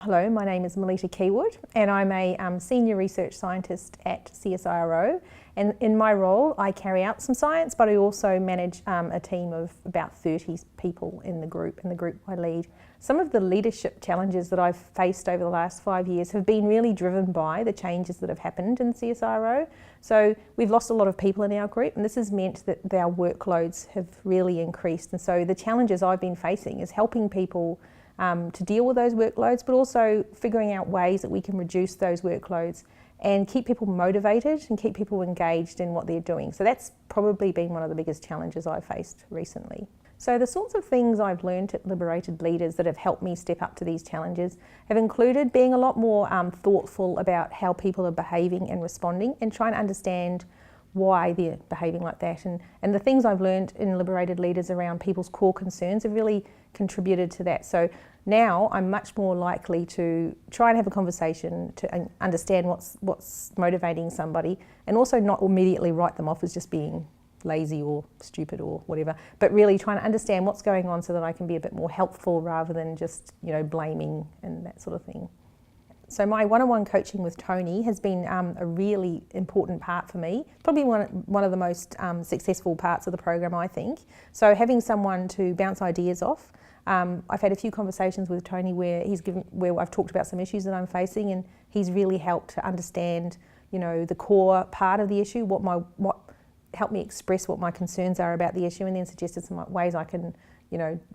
Hello, my name is Melita Keywood and I'm a Senior Research Scientist at CSIRO, and in my role I carry out some science, but I also manage a team of about 30 people in the group I lead. Some of the leadership challenges that I've faced over the last 5 years have been really driven by the changes that have happened in CSIRO. So we've lost a lot of people in our group, and this has meant that our workloads have really increased, and so the challenges I've been facing is helping people to deal with those workloads, but also figuring out ways that we can reduce those workloads and keep people motivated and keep people engaged in what they're doing. So that's probably been one of the biggest challenges I've faced recently. So the sorts of things I've learned at Liberated Leaders that have helped me step up to these challenges have included being a lot more thoughtful about how people are behaving and responding, and trying to understand why they're behaving like that. And the things I've learned in Liberated Leaders around people's core concerns have really contributed to that. So now I'm much more likely to try and have a conversation to understand what's motivating somebody, and also not immediately write them off as just being lazy or stupid or whatever, but really trying to understand what's going on so that I can be a bit more helpful rather than just, blaming and that sort of thing. So my one-on-one coaching with Tony has been a really important part for me, probably one of the most successful parts of the program, I think. So having someone to bounce ideas off. I've had a few conversations with Tony where I've talked about some issues that I'm facing, and he's really helped to understand, the core part of the issue, what helped me express what my concerns are about the issue, and then suggested some ways I can,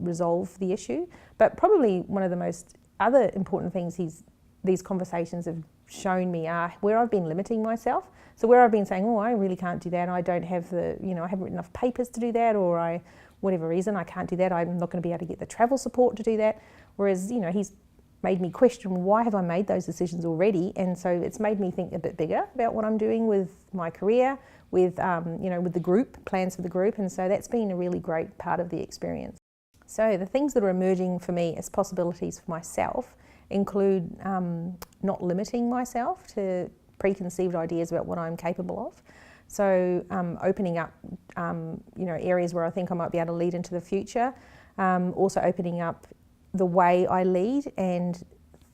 resolve the issue. But probably one of the most other important things these conversations have shown me are where I've been limiting myself. So where I've been saying, I really can't do that, I don't have I haven't written enough papers to do that, or whatever reason, I can't do that, I'm not going to be able to get the travel support to do that. Whereas, he's made me question, why have I made those decisions already? And so it's made me think a bit bigger about what I'm doing with my career, with, with the group, plans for the group. And so that's been a really great part of the experience. So the things that are emerging for me as possibilities for myself include not limiting myself to preconceived ideas about what I'm capable of. So opening up, areas where I think I might be able to lead into the future. Also opening up the way I lead and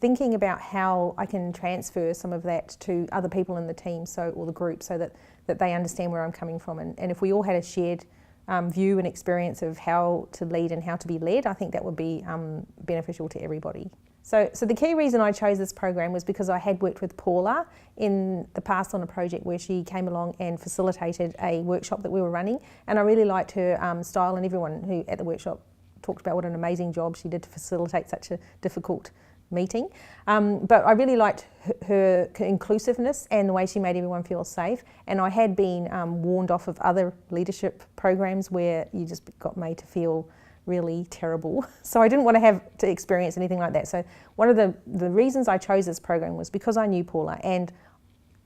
thinking about how I can transfer some of that to other people in the team, or the group, so that they understand where I'm coming from. And if we all had a shared view and experience of how to lead and how to be led, I think that would be beneficial to everybody. So the key reason I chose this program was because I had worked with Paula in the past on a project where she came along and facilitated a workshop that we were running, and I really liked her style, and everyone who at the workshop talked about what an amazing job she did to facilitate such a difficult meeting. But I really liked her inclusiveness and the way she made everyone feel safe, and I had been warned off of other leadership programs where you just got made to feel really terrible. So I didn't want to have to experience anything like that. So one of the reasons I chose this program was because I knew Paula, and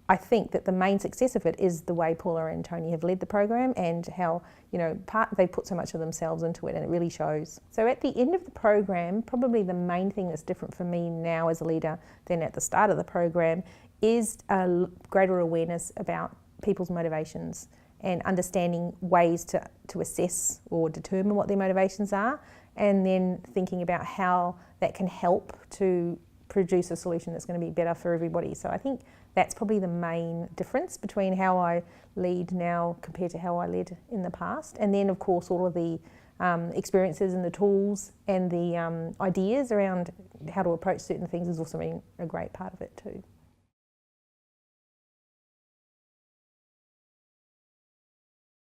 I think that the main success of it is the way Paula and Tony have led the program, and how, they put so much of themselves into it, and it really shows. So at the end of the program, probably the main thing that's different for me now as a leader than at the start of the program is a greater awareness about people's motivations, and understanding ways to assess or determine what their motivations are, and then thinking about how that can help to produce a solution that's going to be better for everybody. So I think that's probably the main difference between how I lead now compared to how I led in the past. And then of course all of the experiences and the tools and the ideas around how to approach certain things has also been a great part of it too.